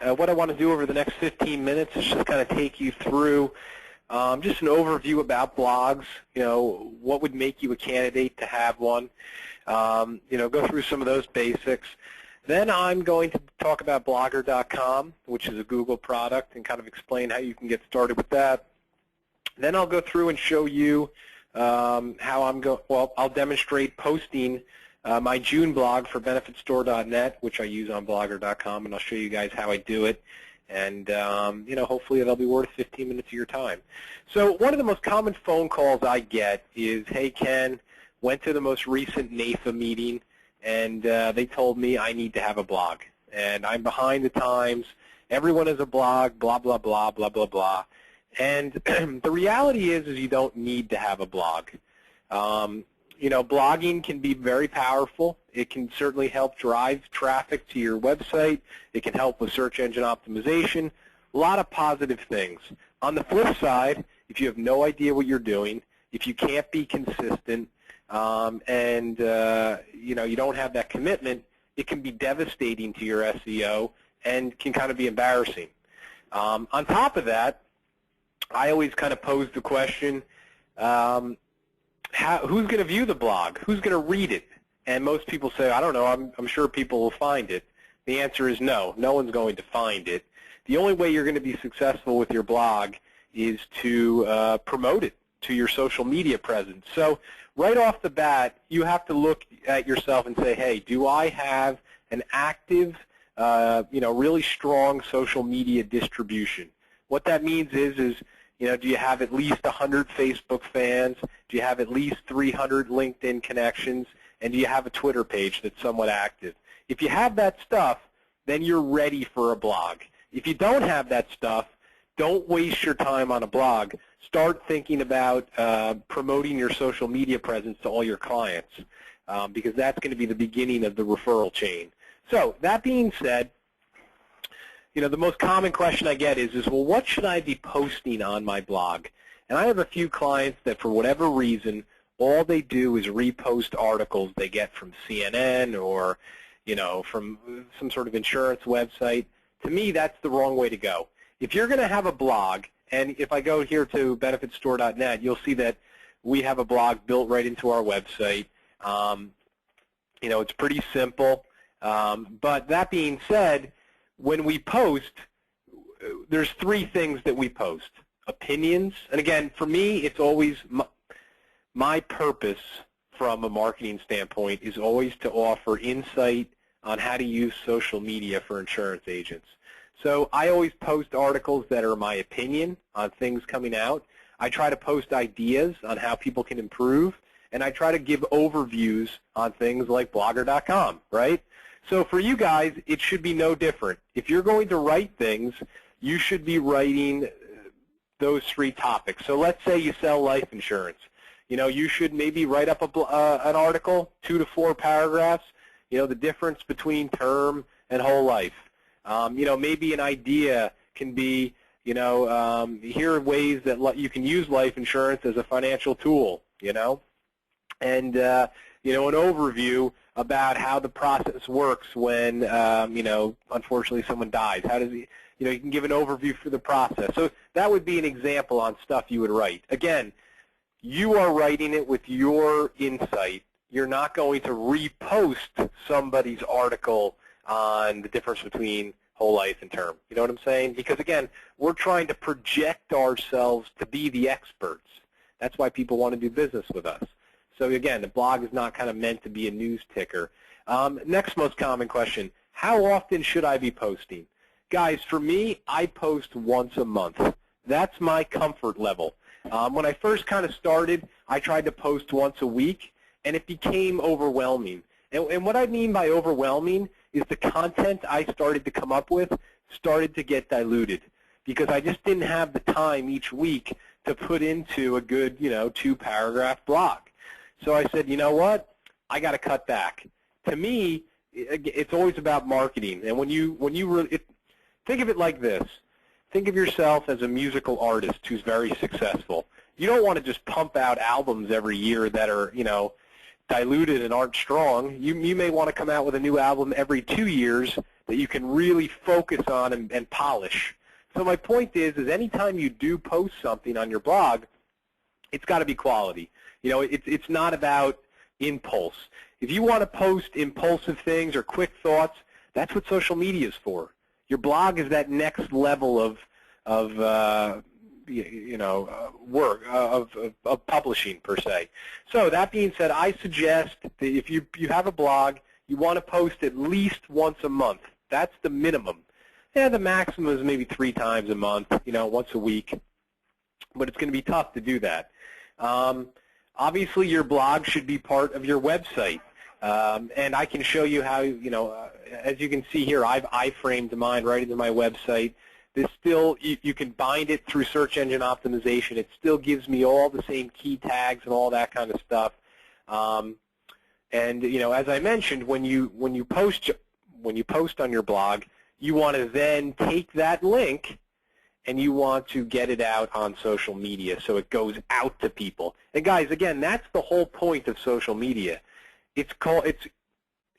What I want to do over the next 15 minutes is just kind of take you through just an overview about blogs, what would make you a candidate to have one, go through some of those basics. Then I'm going to talk about Blogger.com, which is a Google product, and kind of explain how you can get started with that. Then I'll go through and show you how I'll demonstrate posting my June blog for benefitstore.net, which I use on Blogger.com, and I'll show you guys how I do it. And, hopefully that'll be worth 15 minutes of your time. So one of the most common phone calls I get is, hey, Ken, went to the most recent NAIFA meeting, and they told me I need to have a blog. And I'm behind the times. Everyone has a blog, blah, blah, blah, blah, blah, blah. And the reality is you don't need to have a blog. Blogging can be very powerful. It can certainly help drive traffic to your website. It can help with search engine optimization. A lot of positive things. On the flip side, if you have no idea what you're doing, if you can't be consistent, and you don't have that commitment, it can be devastating to your SEO and can kind of be embarrassing. On top of that, I always kind of pose the question, who's going to view the blog? Who's going to read it? And most people say, I don't know, I'm sure people will find it. The answer is no. No one's going to find it. The only way you're going to be successful with your blog is to promote it to your social media presence. So right off the bat, you have to look at yourself and say, hey, do I have an active, really strong social media distribution? What that means is do you have at least 100 Facebook fans? Do you have at least 300 LinkedIn connections? And do you have a Twitter page that's somewhat active? If you have that stuff, then you're ready for a blog. If you don't have that stuff, don't waste your time on a blog. Start thinking about promoting your social media presence to all your clients, because that's going to be the beginning of the referral chain. So that being said, the most common question I get is, well, what should I be posting on my blog? And I have a few clients that, for whatever reason, all they do is repost articles they get from CNN or, from some sort of insurance website. To me, that's the wrong way to go. If you're going to have a blog, and if I go here to benefitstore.net, you'll see that we have a blog built right into our website. It's pretty simple. But that being said, when we post, there's three things that we post. Opinions, and again, for me, it's always my purpose from a marketing standpoint is always to offer insight on how to use social media for insurance agents. So I always post articles that are my opinion on things coming out. I try to post ideas on how people can improve, and I try to give overviews on things like Blogger.com, right? So for you guys, it should be no different. If you're going to write things, you should be writing those three topics. So let's say you sell life insurance. You should maybe write up an article, 2 to 4 paragraphs, the difference between term and whole life. Maybe an idea can be, here are ways that you can use life insurance as a financial tool, and, an overview about how the process works when, unfortunately someone dies. How does you can give an overview for the process. So that would be an example on stuff you would write. Again, you are writing it with your insight. You're not going to repost somebody's article on the difference between whole life and term. You know what I'm saying? Because, again, we're trying to project ourselves to be the experts. That's why people want to do business with us. So, again, the blog is not kind of meant to be a news ticker. Next most common question, how often should I be posting? Guys, for me, I post once a month. That's my comfort level. When I first kind of started, I tried to post once a week, and it became overwhelming. And what I mean by overwhelming is the content I started to come up with started to get diluted because I just didn't have the time each week to put into a good, 2-paragraph blog. So I said, you know what? I got to cut back. To me, it's always about marketing. And when you really think of it like this. Think of yourself as a musical artist who's very successful. You don't want to just pump out albums every year that are, diluted and aren't strong. You may want to come out with a new album every 2 years that you can really focus on and polish. So my point is anytime you do post something on your blog, it's got to be quality. You know, it's not about impulse. If you want to post impulsive things or quick thoughts, that's what social media is for. Your blog is that next level of work, of publishing per se. So that being said, I suggest that if you have a blog, you want to post at least once a month. That's the minimum. Yeah, the maximum is maybe 3 times a month, once a week. But it's going to be tough to do that. Obviously, your blog should be part of your website. And I can show you how, as you can see here, I've iframed mine right into my website. This still, you can bind it through search engine optimization. It still gives me all the same key tags and all that kind of stuff. And as I mentioned, when you post on your blog, you want to then take that link and you want to get it out on social media so it goes out to people. And guys, again, that's the whole point of social media. It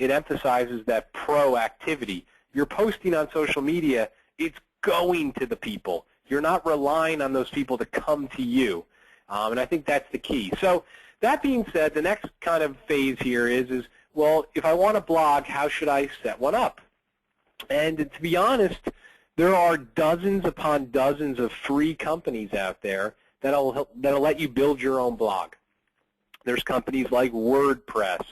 emphasizes that proactivity. You're posting on social media, it's going to the people. You're not relying on those people to come to you. And I think that's the key. So that being said, the next kind of phase here is well, if I want a blog, how should I set one up? And to be honest, there are dozens upon dozens of free companies out there that'll let you build your own blog. There's companies like WordPress.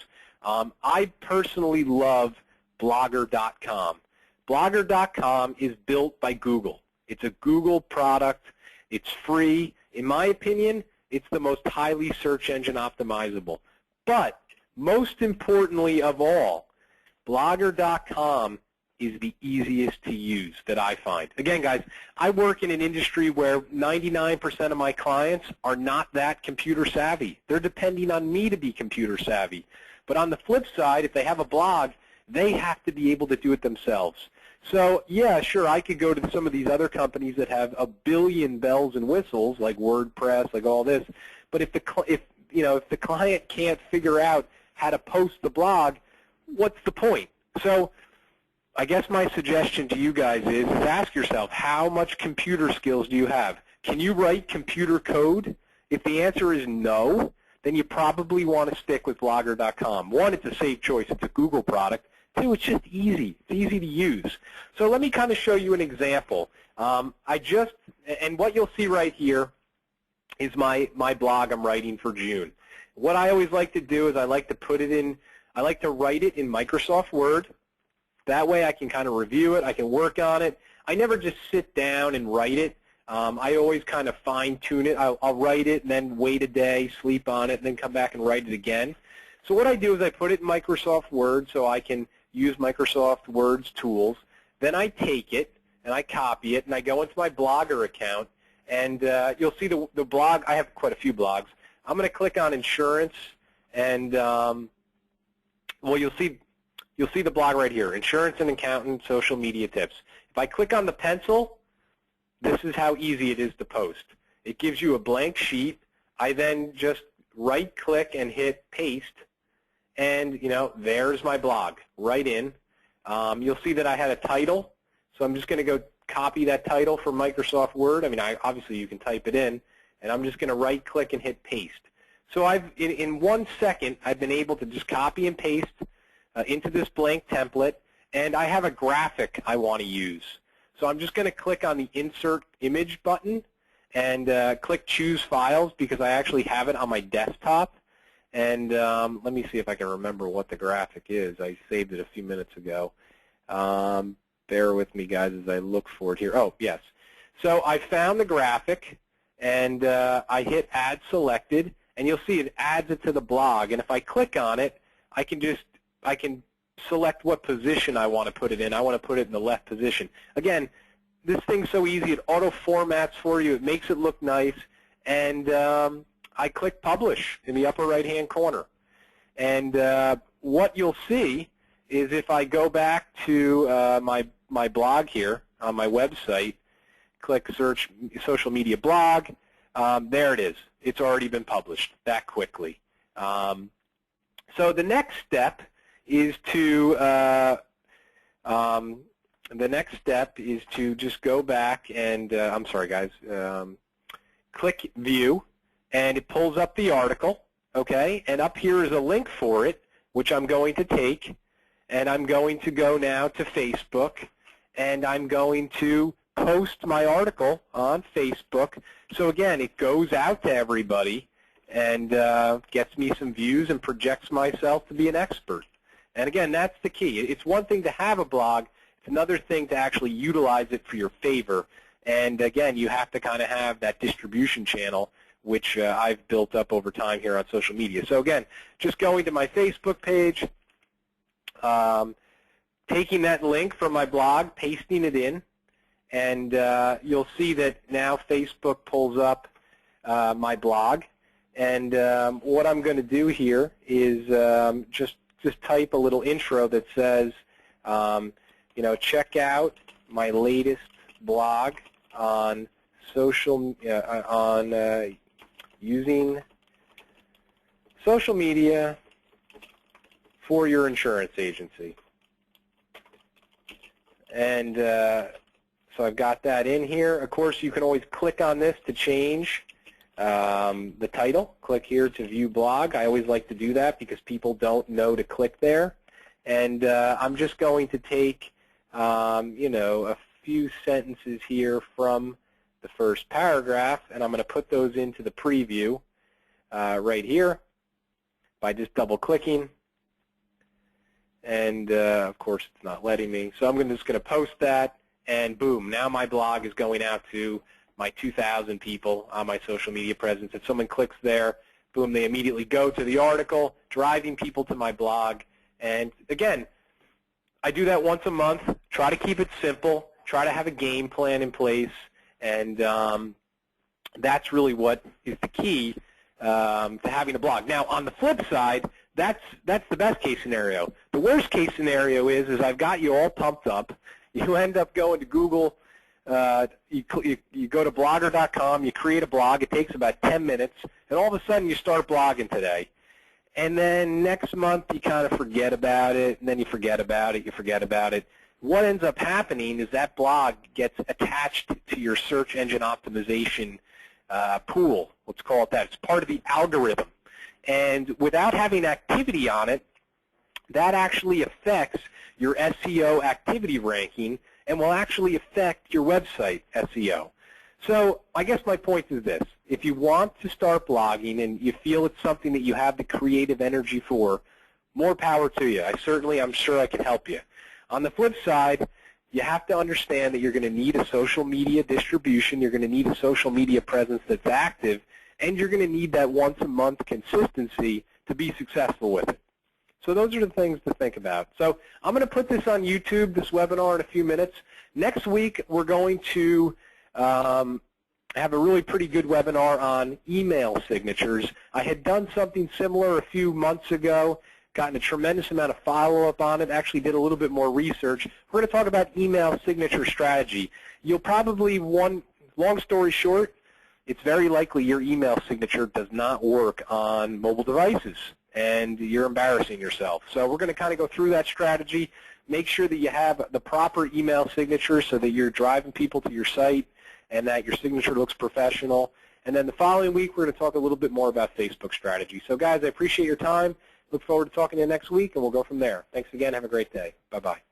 I personally love Blogger.com. Blogger.com is built by Google. It's a Google product. It's free. In my opinion, it's the most highly search engine optimizable. But most importantly of all, Blogger.com is the easiest to use that I find. Again, guys, I work in an industry where 99% of my clients are not that computer savvy. They're depending on me to be computer savvy. But on the flip side, if they have a blog, they have to be able to do it themselves. So, yeah, sure, I could go to some of these other companies that have a billion bells and whistles, like WordPress, like all this. But if the client can't figure out how to post the blog, what's the point? So I guess my suggestion to you guys is ask yourself, how much computer skills do you have? Can you write computer code? If the answer is no, then you probably want to stick with Blogger.com. One, it's a safe choice. It's a Google product. Two, it's just easy. It's easy to use. So let me kind of show you an example. And what you'll see right here is my blog I'm writing for June. What I always like to do is I like to write it in Microsoft Word. That way I can kind of review it. I can work on it. I never just sit down and write it. I always kind of fine-tune it. I'll write it and then wait a day, sleep on it, and then come back and write it again. So what I do is I put it in Microsoft Word so I can use Microsoft Word's tools. Then I take it and I copy it and I go into my Blogger account. And you'll see the blog. I have quite a few blogs. I'm going to click on insurance, and well, you'll see the blog right here, Insurance and Accountant Social Media Tips. If I click on the pencil, this is how easy it is to post. It gives you a blank sheet. I then just right-click and hit paste, and there's my blog right in. You'll see that I had a title, so I'm just going to go copy that title from Microsoft Word. I mean, obviously you can type it in, and I'm just going to right-click and hit paste. So in 1 second, I've been able to just copy and paste into this blank template, and I have a graphic I want to use. So I'm just going to click on the Insert Image button and click Choose Files because I actually have it on my desktop. And let me see if I can remember what the graphic is. I saved it a few minutes ago. Bear with me, guys, as I look for it here. Oh, yes. So I found the graphic, and I hit Add Selected, and you'll see it adds it to the blog. And if I click on it, I can select what position I want to put it in. I want to put it in the left position. Again, this thing's so easy. It auto-formats for you. It makes it look nice. And I click Publish in the upper right-hand corner. And what you'll see is if I go back to my blog here on my website, click Search Social Media Blog, there it is. It's already been published that quickly. So the next step is to just go back and I'm sorry, guys. Click View, and it pulls up the article. Okay, and up here is a link for it, which I'm going to take, and I'm going to go now to Facebook, and I'm going to post my article on Facebook. So again, it goes out to everybody and gets me some views and projects myself to be an expert. And again, that's the key. It's one thing to have a blog. It's another thing to actually utilize it for your favor. And again, you have to kind of have that distribution channel, which I've built up over time here on social media. So again, just going to my Facebook page, taking that link from my blog, pasting it in, and you'll see that now Facebook pulls up my blog. And what I'm going to do here is just type a little intro that says, you know, check out my latest blog on using social media for your insurance agency. And so I've got that in here. Of course, you can always click on this to change the title. Click here to view blog. I always like to do that because people don't know to click there. And I'm just going to take, you know, a few sentences here from the first paragraph, and I'm going to put those into the preview right here by just double-clicking. And, of course, it's not letting me. So I'm just going to post that, and boom, now my blog is going out to my 2,000 people on my social media presence. If someone clicks there, boom, they immediately go to the article, driving people to my blog. And, again, I do that once a month. Try to keep it simple. Try to have a game plan in place. And that's really what is the key to having a blog. Now, on the flip side, that's the best case scenario. The worst case scenario is I've got you all pumped up. You end up going to Google. You go to blogger.com. You create a blog. It takes about 10 minutes. And all of a sudden, you start blogging today. And then next month, you kind of forget about it. And then you forget about it. You forget about it. What ends up happening is that blog gets attached to your search engine optimization pool. Let's call it that. It's part of the algorithm. And without having activity on it, that actually affects your SEO activity ranking and will actually affect your website SEO. So I guess my point is this. If you want to start blogging and you feel it's something that you have the creative energy for, more power to you. I'm sure I can help you. On the flip side, you have to understand that you're going to need a social media distribution, you're going to need a social media presence that's active, and you're going to need that once-a-month consistency to be successful with it. So those are the things to think about. So I'm going to put this on YouTube, this webinar, in a few minutes. Next week, we're going to have a really pretty good webinar on email signatures. I had done something similar a few months ago, gotten a tremendous amount of follow-up on it, actually did a little bit more research. We're going to talk about email signature strategy. You'll probably, long story short, it's very likely your email signature does not work on mobile devices, and you're embarrassing yourself. So we're going to kind of go through that strategy, make sure that you have the proper email signature so that you're driving people to your site and that your signature looks professional. And then the following week, we're going to talk a little bit more about Facebook strategy. So guys, I appreciate your time. Look forward to talking to you next week, and we'll go from there. Thanks again. Have a great day. Bye-bye.